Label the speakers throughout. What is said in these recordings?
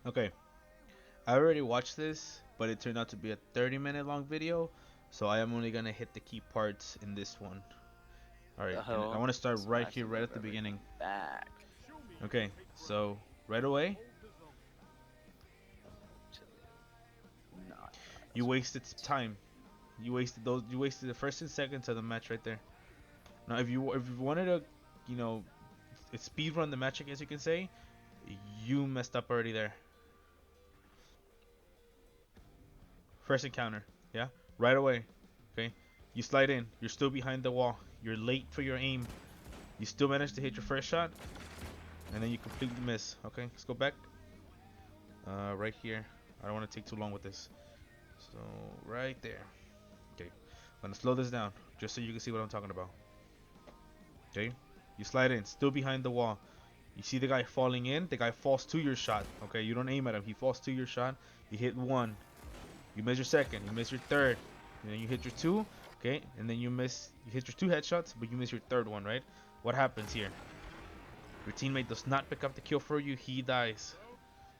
Speaker 1: Okay, I already watched this, but it turned out to be a 30-minute long video, so I am only gonna hit the key parts in this one. Alright, and I
Speaker 2: Oh,
Speaker 1: want to start
Speaker 2: so I
Speaker 1: right
Speaker 2: have to
Speaker 1: here, right
Speaker 2: move
Speaker 1: at the beginning.
Speaker 2: everything back
Speaker 1: Okay, so right away,
Speaker 2: to not
Speaker 1: you
Speaker 2: as
Speaker 1: wasted time. You wasted those. You wasted the first and seconds of the match right there. Now, if you wanted to, you know, speed run the match, I guess you can say, you messed up already there. First encounter, yeah, right away. Okay, you slide in. You're still behind the wall. You're late for your aim. You still manage to hit your first shot, and then you completely miss. Okay, let's go back. Right here. I don't want to take too long with this. So right there. Okay, I'm gonna slow this down just so you can see what I'm talking about. Okay, you slide in, still behind the wall. You see the guy falling in. The guy falls to your shot. Okay, you don't aim at him. He falls to your shot. You hit one. You miss your second. You miss your third. And then you hit your two. Okay, and then you miss. You hit your two headshots, but you miss your third one. Right? What happens here? Your teammate does not pick up the kill for you. He dies.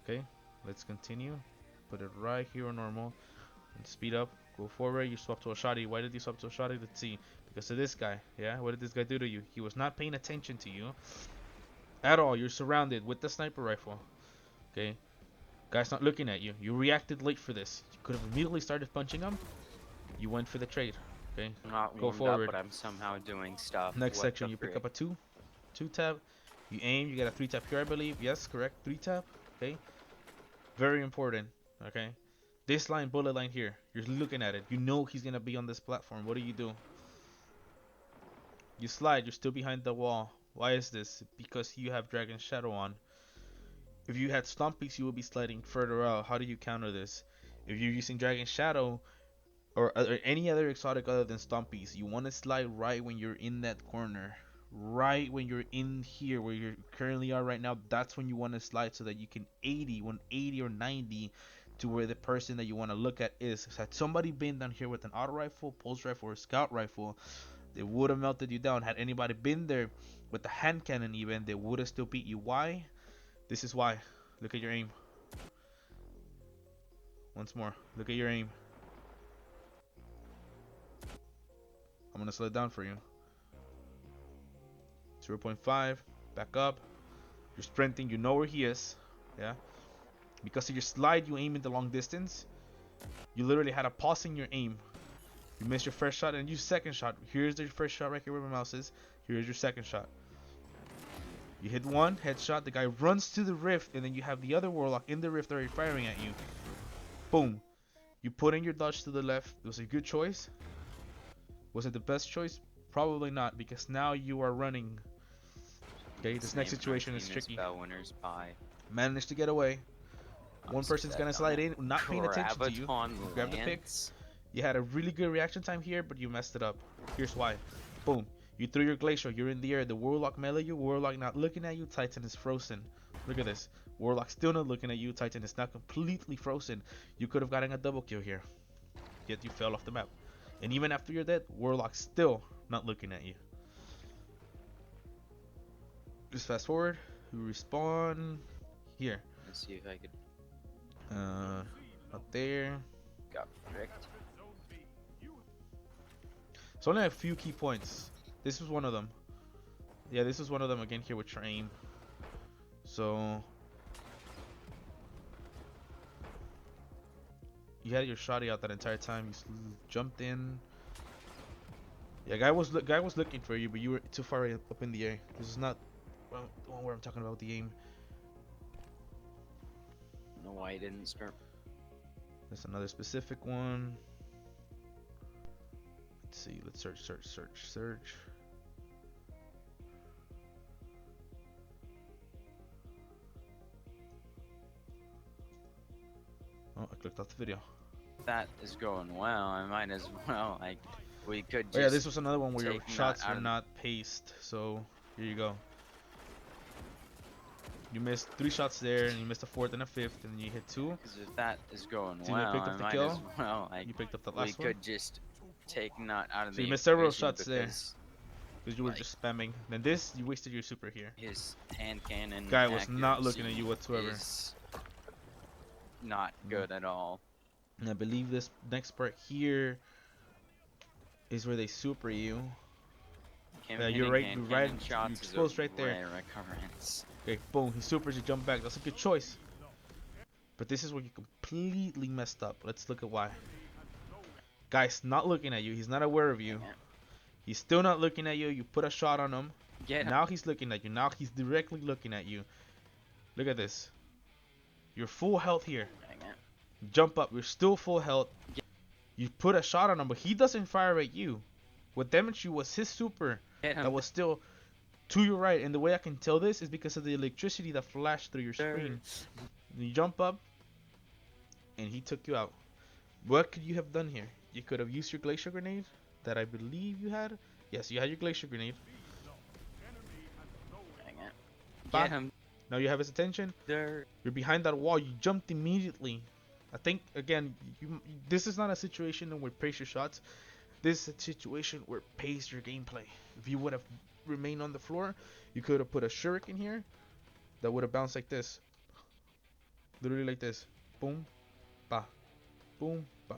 Speaker 1: Okay, let's continue. Put it right here on normal. And speed up. Go forward. You swap to a shotty. Why did you swap to a shotty? Let's see. Because of this guy. Yeah. What did this guy do to you? He was not paying attention to you at all. You're surrounded with the sniper rifle. Okay. Guy's not looking at you. You reacted late for this. You could have immediately started punching him. You went for the trade. Okay.
Speaker 2: I'm not
Speaker 1: Go
Speaker 2: warmed up,
Speaker 1: forward.
Speaker 2: but I'm somehow doing stuff.
Speaker 1: Next
Speaker 2: What
Speaker 1: section.
Speaker 2: the
Speaker 1: You pick
Speaker 2: frick?
Speaker 1: up a two tab. You aim. You get a three tab here, I believe. Yes, correct. Three tab. Okay. Very important. Okay. This line, bullet line here. You're looking at it. You know he's gonna be on this platform. What do? You slide. You're still behind the wall. Why is this? Because you have Dragon Shadow on. If you had Stompies, you would be sliding further out. How do you counter this? If you're using Dragon Shadow or any other exotic other than Stompies, you want to slide right when you're in that corner. Right when you're in here where you currently are right now, that's when you want to slide so that you can 180 or 90 to where the person that you want to look at is. Had somebody been down here with an auto rifle, pulse rifle, or scout rifle, they would have melted you down. Had anybody been there with the hand cannon even, they would have still beat you. Why? This is why. Look at your aim. Once more. Look at your aim. I'm gonna slow it down for you. 0.5. Back up. You're sprinting. You know where he is. Yeah. Because of your slide, you aim in the long distance. You literally had a pause in your aim. You missed your first shot and you second shot. Here's your first shot right here where my mouse is. Here's your second shot. You hit one headshot. The guy runs to the rift, and then you have the other warlock in the rift already firing at you. Boom. You put in your dodge to the left. It was a good choice. Was it the best choice? Probably not, because now you are running. Okay,
Speaker 2: Its
Speaker 1: this next
Speaker 2: name in our
Speaker 1: situation is
Speaker 2: team is
Speaker 1: tricky.
Speaker 2: Bell Winners Pie.
Speaker 1: Managed to get away.
Speaker 2: I'm
Speaker 1: One
Speaker 2: so
Speaker 1: person's
Speaker 2: dead
Speaker 1: gonna
Speaker 2: on
Speaker 1: slide
Speaker 2: it.
Speaker 1: in, not paying attention to you. You
Speaker 2: Graviton
Speaker 1: grab the pick.
Speaker 2: Lance.
Speaker 1: You had a really good reaction time here, but you messed it up. Here's why. Boom. You threw your glacial. You're in the air. The warlock melee you. Warlock not looking at you. Titan is frozen. Look at this. Warlock still not looking at you. Titan is not completely frozen. You could have gotten a double kill here, yet you fell off the map. And even after you're dead, Warlock still not looking at you. Just fast forward. We respawn here.
Speaker 2: Let's see if I could.
Speaker 1: Up there.
Speaker 2: Got fricked.
Speaker 1: It's only a few key points. This was one of them. Yeah, this was one of them again here with train. So you had your shotty out that entire time. You jumped in. Yeah, guy was looking for you, but you were too far up in the air. This is not the one where I'm talking about the aim.
Speaker 2: I don't know why I didn't start.
Speaker 1: There's another specific one. Let's see. Let's search. Oh, I clicked off the video.
Speaker 2: That is going well. I might as well. Like, we could just.
Speaker 1: Oh yeah, this was another one where your
Speaker 2: take
Speaker 1: shots
Speaker 2: out
Speaker 1: were
Speaker 2: of-
Speaker 1: not paced. So here you go. You missed 3 shots there, and you missed a fourth and a fifth, and then you hit 2.
Speaker 2: Because if that is going
Speaker 1: So you
Speaker 2: well,
Speaker 1: picked
Speaker 2: I
Speaker 1: up the
Speaker 2: might
Speaker 1: kill.
Speaker 2: as well. Like,
Speaker 1: You picked up the
Speaker 2: we
Speaker 1: last one.
Speaker 2: could just take not out of
Speaker 1: So
Speaker 2: the
Speaker 1: you missed several
Speaker 2: equation
Speaker 1: shots there
Speaker 2: because
Speaker 1: because you were
Speaker 2: like,
Speaker 1: just spamming. Then this, you wasted your super here.
Speaker 2: his hand cannon
Speaker 1: Guy was not looking at you
Speaker 2: accuracy
Speaker 1: whatsoever.
Speaker 2: is not good at all.
Speaker 1: And I believe this next part here is where they super you.
Speaker 2: Him
Speaker 1: You're
Speaker 2: hitting
Speaker 1: right,
Speaker 2: hand
Speaker 1: you're right,
Speaker 2: cannon
Speaker 1: you
Speaker 2: shots is a
Speaker 1: exposed right there.
Speaker 2: rare occurrence.
Speaker 1: Okay, boom, he supers, you jump back. That's a good choice. But this is where you completely messed up. Let's look at why. Guy's not looking at you. He's not aware of you. He's still not looking at you. You put a shot on him.
Speaker 2: Get him.
Speaker 1: Now he's looking at you. Now he's directly looking at you. Look at this. You're full health here. Jump up. You're still full health. You put a shot on him, but he doesn't fire at you. What damaged you was his super that was still to your right. And the way I can tell this is because of the electricity that flashed through your screen. You jump up, and he took you out. What could you have done here? You could have used your glacier grenade that I believe you had. Yes, you had your glacier grenade.
Speaker 2: Get him.
Speaker 1: Now you have his attention.
Speaker 2: There.
Speaker 1: You're behind that wall. You jumped immediately. I think again, this is not a situation where pace your shots. This is a situation where pace your gameplay. If you would have remained on the floor, you could have put a shuriken here that would have bounced like this, literally like this. Boom, ba, boom, ba,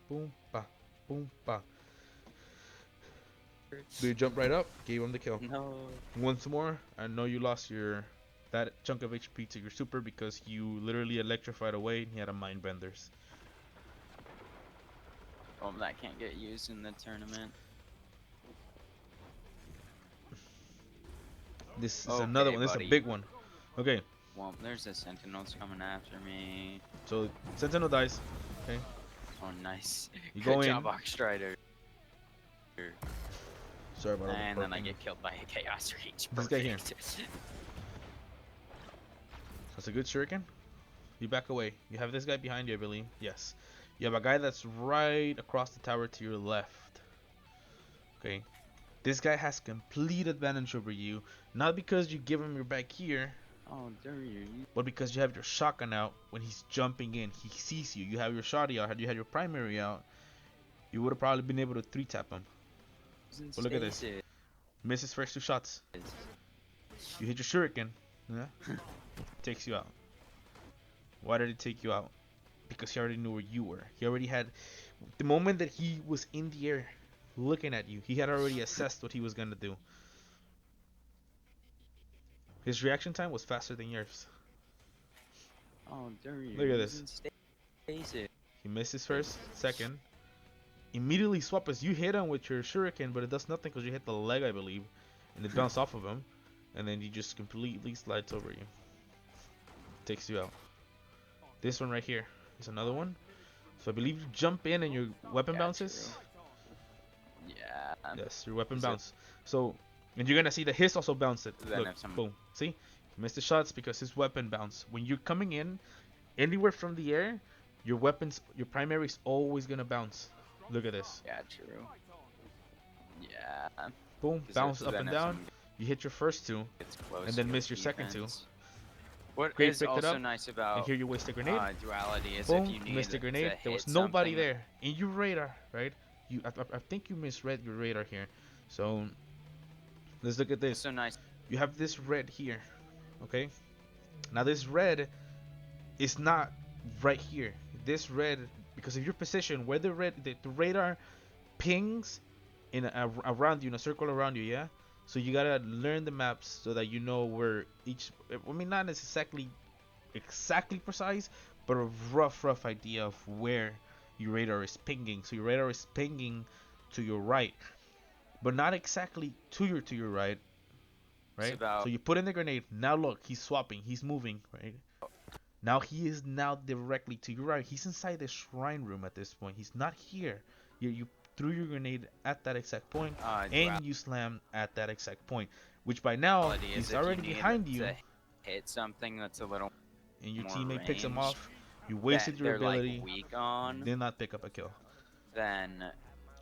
Speaker 1: boom, ba, boom, ba. Do you jump right up? Gave him the kill.
Speaker 2: No.
Speaker 1: Once more, I know you lost that chunk of HP to your super because you literally electrified away and he had a mind benders.
Speaker 2: Well, that can't get used in the tournament.
Speaker 1: This is another one. This is a big one. Okay.
Speaker 2: Well, there's the sentinels coming after me.
Speaker 1: So sentinel dies. Okay.
Speaker 2: Oh, nice.
Speaker 1: You
Speaker 2: Good
Speaker 1: go
Speaker 2: job,
Speaker 1: in.
Speaker 2: Oxstrider.
Speaker 1: Sorry about that.
Speaker 2: And then I get killed by a Chaos Reach.
Speaker 1: This guy here.
Speaker 2: Perfect.
Speaker 1: That's a good shuriken. You back away. You have this guy behind you, I believe. Yes. You have a guy that's right across the tower to your left. Okay. This guy has complete advantage over you. Not because you give him your back here.
Speaker 2: Oh, there you.
Speaker 1: But because you have your shotgun out when he's jumping in. He sees you. You have your shotty out. Had you had your primary out, you would have probably been able to 3-tap him. But look at this. Miss his first 2 shots. You hit your shuriken. Yeah. Takes you out. Why did it take you out? Because he already knew where you were. He already had, the moment that he was in the air looking at you, he had already assessed what he was gonna do. His reaction time was faster than yours.
Speaker 2: Oh, there you.
Speaker 1: Look at this. He missed his first, second. Immediately swap as you hit him with your shuriken, but it does nothing because you hit the leg, I believe, and it bounced off of him, and then he just completely slides over you. Takes you out. This one right here is another one. So I believe you jump in and your weapon bounces.
Speaker 2: True. Yeah.
Speaker 1: Yes, your weapon bounce. So, and you're gonna see that his also bounced it.
Speaker 2: Then
Speaker 1: Look, boom. See, he missed the shots because his weapon bounced. When you're coming in, anywhere from the air, your weapons, your primary is always gonna bounce. Look at this.
Speaker 2: Yeah, true. Yeah.
Speaker 1: Boom, bounce up and down. You hit your first 2, and then miss your second 2.
Speaker 2: What
Speaker 1: Great,
Speaker 2: is
Speaker 1: picked it
Speaker 2: also
Speaker 1: up,
Speaker 2: nice about
Speaker 1: and here you waste a grenade.
Speaker 2: Duality is
Speaker 1: Boom,
Speaker 2: if you need
Speaker 1: missed a grenade. There was nobody there in your radar, right? I think you misread your radar here. So let's look at this.
Speaker 2: So nice.
Speaker 1: You have this red here, okay? Now this red is not right here. This red, because of your position, where the radar pings around you, in a circle around you, yeah. So you gotta learn the maps so that you know where each. I mean, not exactly precise, but a rough idea of where your radar is pinging. So your radar is pinging to your right, but not exactly to your right, right? So you put in the grenade. Now look, he's swapping. He's moving, right? Now he is now directly to your right. He's inside the shrine room at this point. He's not here. You threw your grenade at that exact point, and you slam at that exact point, which by now he's already behind you.
Speaker 2: Hit something that's a little.
Speaker 1: And your teammate picks him off. You wasted your ability.
Speaker 2: Like weak on.
Speaker 1: Did not pick up a kill.
Speaker 2: Then.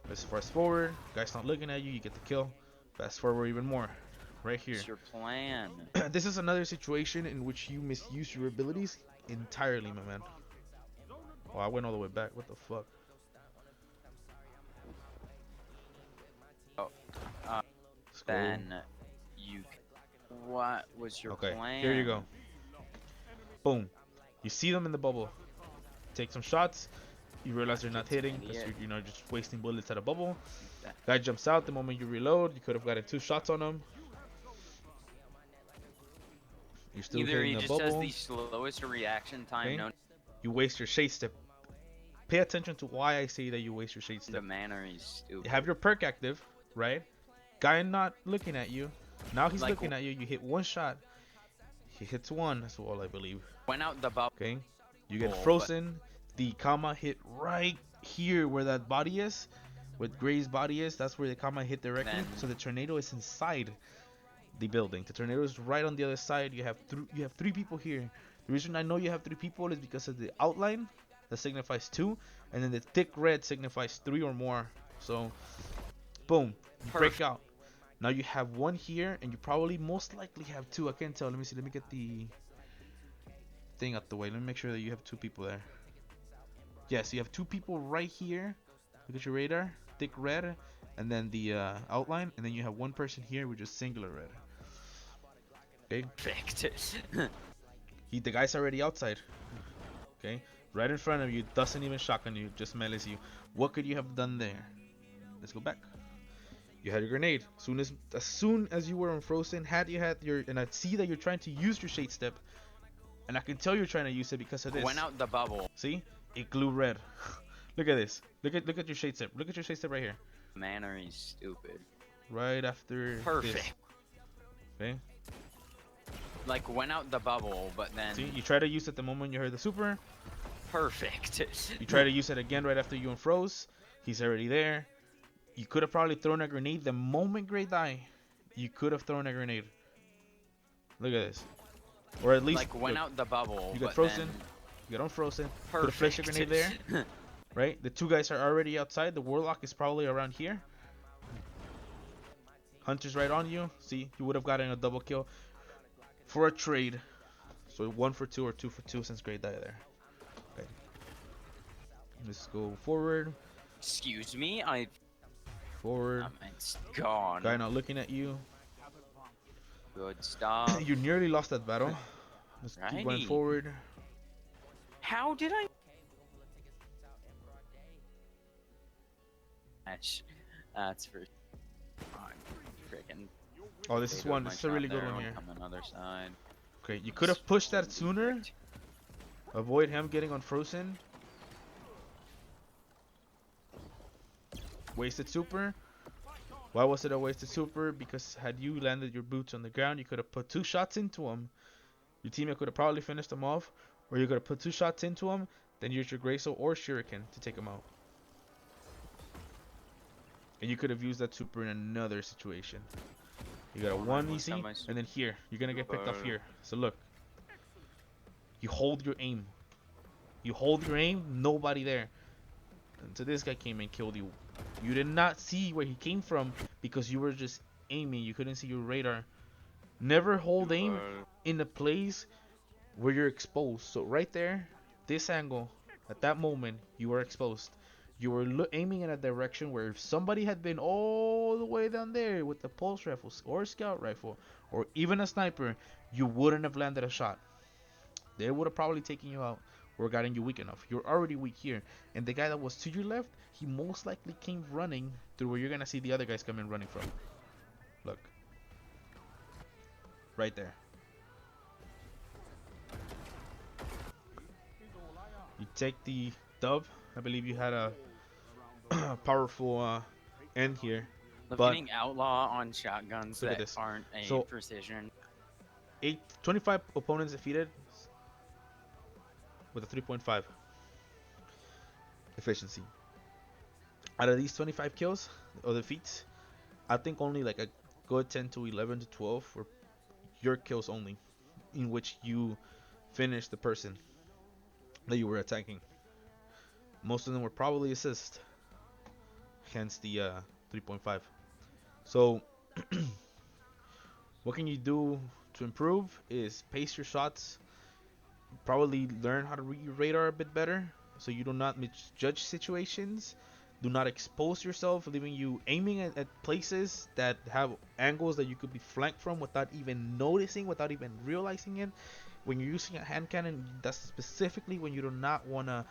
Speaker 1: Let's fast forward. Guy's not looking at you. You get the kill. Fast forward even more. Right here.
Speaker 2: What's your plan?
Speaker 1: This is another situation in which you misuse your abilities entirely, my man. Oh, I went all the way back. What the fuck?
Speaker 2: Then you. What was your plan?
Speaker 1: Here you go. Boom. You see them in the bubble. take some shots. You realize they're not
Speaker 2: Kid's an
Speaker 1: hitting because
Speaker 2: idiot.
Speaker 1: you're just wasting bullets at a bubble.
Speaker 2: That-
Speaker 1: Guy jumps out the moment you reload. You could have gotten 2 shots on him. You're still
Speaker 2: Either
Speaker 1: hitting
Speaker 2: he
Speaker 1: the
Speaker 2: just has
Speaker 1: bubble.
Speaker 2: the slowest reaction time
Speaker 1: Okay.
Speaker 2: known
Speaker 1: You waste your shade step. Pay attention to why I say that you waste your shade
Speaker 2: to
Speaker 1: step.
Speaker 2: man, or he's stupid.
Speaker 1: You have your perk active, right? Guy not looking at you. Now he's
Speaker 2: Like,
Speaker 1: looking at you. You hit 1 shot. He hits 1. That's all I believe.
Speaker 2: Went out the bubble.
Speaker 1: Okay. You get
Speaker 2: but
Speaker 1: frozen. The comma hit right here where that body is. Where Gray's body is. That's where the comma hit directly.
Speaker 2: Then-
Speaker 1: So the tornado is inside the building. The tornado is right on the other side. You have 3 people here. The reason I know you have 3 people is because of the outline that signifies 2, and then the thick red signifies 3 or more. So, boom, you break
Speaker 2: Perfect.
Speaker 1: out. Now you have 1 here, and you probably most likely have 2. I can't tell. Let me see. Let me get the thing out the way. Let me make sure that you have 2 people there. Yes, you have 2 people right here. Look at your radar, thick red, and then the outline, and then you have 1 person here with just singular red. Okay,
Speaker 2: Perfect.
Speaker 1: the guy's already outside. Okay, right in front of you, doesn't even shotgun you, just melees you. What could you have done there? Let's go back. You had your grenade. As soon as you were unfrozen, and I see that you're trying to use your shade step, and I can tell you're trying to use it because of this.
Speaker 2: Went out the bubble.
Speaker 1: See, it glue red. Look at this. Look at your shade step. Look at your shade step right here.
Speaker 2: Man, or he's stupid.
Speaker 1: Right after
Speaker 2: Perfect.
Speaker 1: this. Okay.
Speaker 2: Like, went out the bubble, but then
Speaker 1: See, you try to use it the moment you heard the super.
Speaker 2: perfect.
Speaker 1: You try to use it again right after you unfroze. He's already there. You could have probably thrown a grenade the moment Gray died. You could have thrown a grenade. Look at this. Or at least
Speaker 2: Like, went
Speaker 1: look,
Speaker 2: out the bubble.
Speaker 1: you got
Speaker 2: but
Speaker 1: frozen.
Speaker 2: then
Speaker 1: You got unfrozen. Put a
Speaker 2: Perfect.
Speaker 1: flash grenade there. Right? The 2 guys are already outside. The warlock is probably around here. Hunter's right on you. See, you would have gotten a double kill for a trade. So 1 for 2 or 2 for 2 since Gray died there. Okay. Let's go forward.
Speaker 2: Excuse me,
Speaker 1: Forward.
Speaker 2: it's gone.
Speaker 1: Guy not looking at you.
Speaker 2: Good stuff.
Speaker 1: You nearly lost that battle. Let's keep going
Speaker 2: Righty.
Speaker 1: forward.
Speaker 2: How did I? That's for freaking.
Speaker 1: Oh, this is one. This is a really good one here.
Speaker 2: On another side.
Speaker 1: Okay, you could have pushed that sooner. Avoid him getting unfrozen. Wasted super. Why was it a wasted super? Because had you landed your boots on the ground, you could have put 2 shots into him. Your teammate could have probably finished him off. Or you could have put 2 shots into him, then use your Graysoul or Shuriken to take him out. And you could have used that super in another situation. You got a 1 easy, and then here. You're going to get picked off here. So look. You hold your aim. You hold your aim, nobody there. And so this guy came and killed you. You did not see where he came from because you were just aiming. You couldn't see your radar. Never hold aim in a place where you're exposed. So right there, this angle, at that moment, you were exposed. You were aiming in a direction where if somebody had been all the way down there with the pulse rifles or scout rifle or even a sniper, you wouldn't have landed a shot. They would have probably taken you out or gotten you weak enough. You're already weak here. And the guy that was to your left, he most likely came running through where you're going to see the other guys coming running from. Look. Right there. You take the dub. I believe you had a powerful end here.
Speaker 2: Getting outlaw on shotguns
Speaker 1: Look at
Speaker 2: that
Speaker 1: this.
Speaker 2: aren't a
Speaker 1: So-
Speaker 2: precision.
Speaker 1: 25 opponents defeated with a 3.5 efficiency. Out of these 25 kills or defeats, I think only like a good 10 to 11 to 12 were your kills only, in which you finished the person that you were attacking. Most of them were probably assists, hence the 3.5. So what can you do to improve is pace your shots, probably learn how to read your radar a bit better so you do not misjudge situations. Do not expose yourself, leaving you aiming at places that have angles that you could be flanked from without even noticing, without even realizing it. When you're using a hand cannon, that's specifically when you do not want to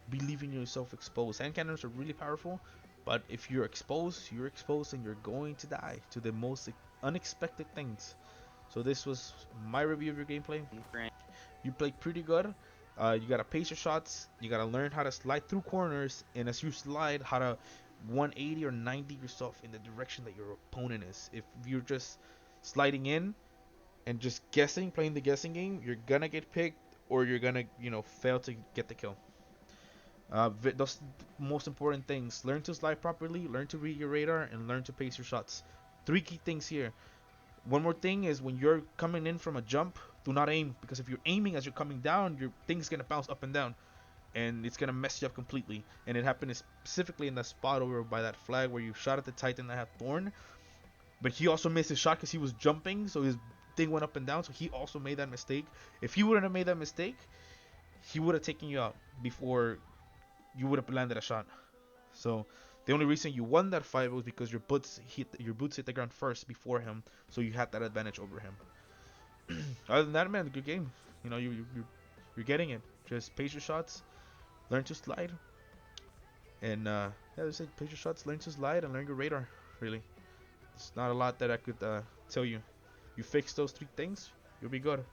Speaker 1: be leaving yourself exposed. Hand cannons are really powerful, but if you're exposed and you're going to die to the most unexpected things. So this was my review of your gameplay. You played pretty good. You gotta pace your shots. You gotta learn how to slide through corners, and as you slide, how to 180 or 90 yourself in the direction that your opponent is. If you're just sliding in and just guessing, playing the guessing game, you're gonna get picked, or you're gonna, fail to get the kill. Those most important things. Learn to slide properly, learn to read your radar, and learn to pace your shots. Three key things here. One more thing is when you're coming in from a jump, do not aim, because if you're aiming as you're coming down, your thing's gonna bounce up and down, and it's gonna mess you up completely. And it happened specifically in that spot over by that flag where you shot at the Titan that had Thorn, but he also missed his shot because he was jumping, so his thing went up and down. So he also made that mistake. If he wouldn't have made that mistake, he would have taken you out before you would have landed a shot. So the only reason you won that fight was because your boots hit the ground first before him, so you had that advantage over him. Other than that, man, good game. You're getting it. Just pace your shots, learn to slide, and yeah, just pace your shots, learn to slide, and learn your radar. Really, it's not a lot that I could tell you. You fix those three things, you'll be good.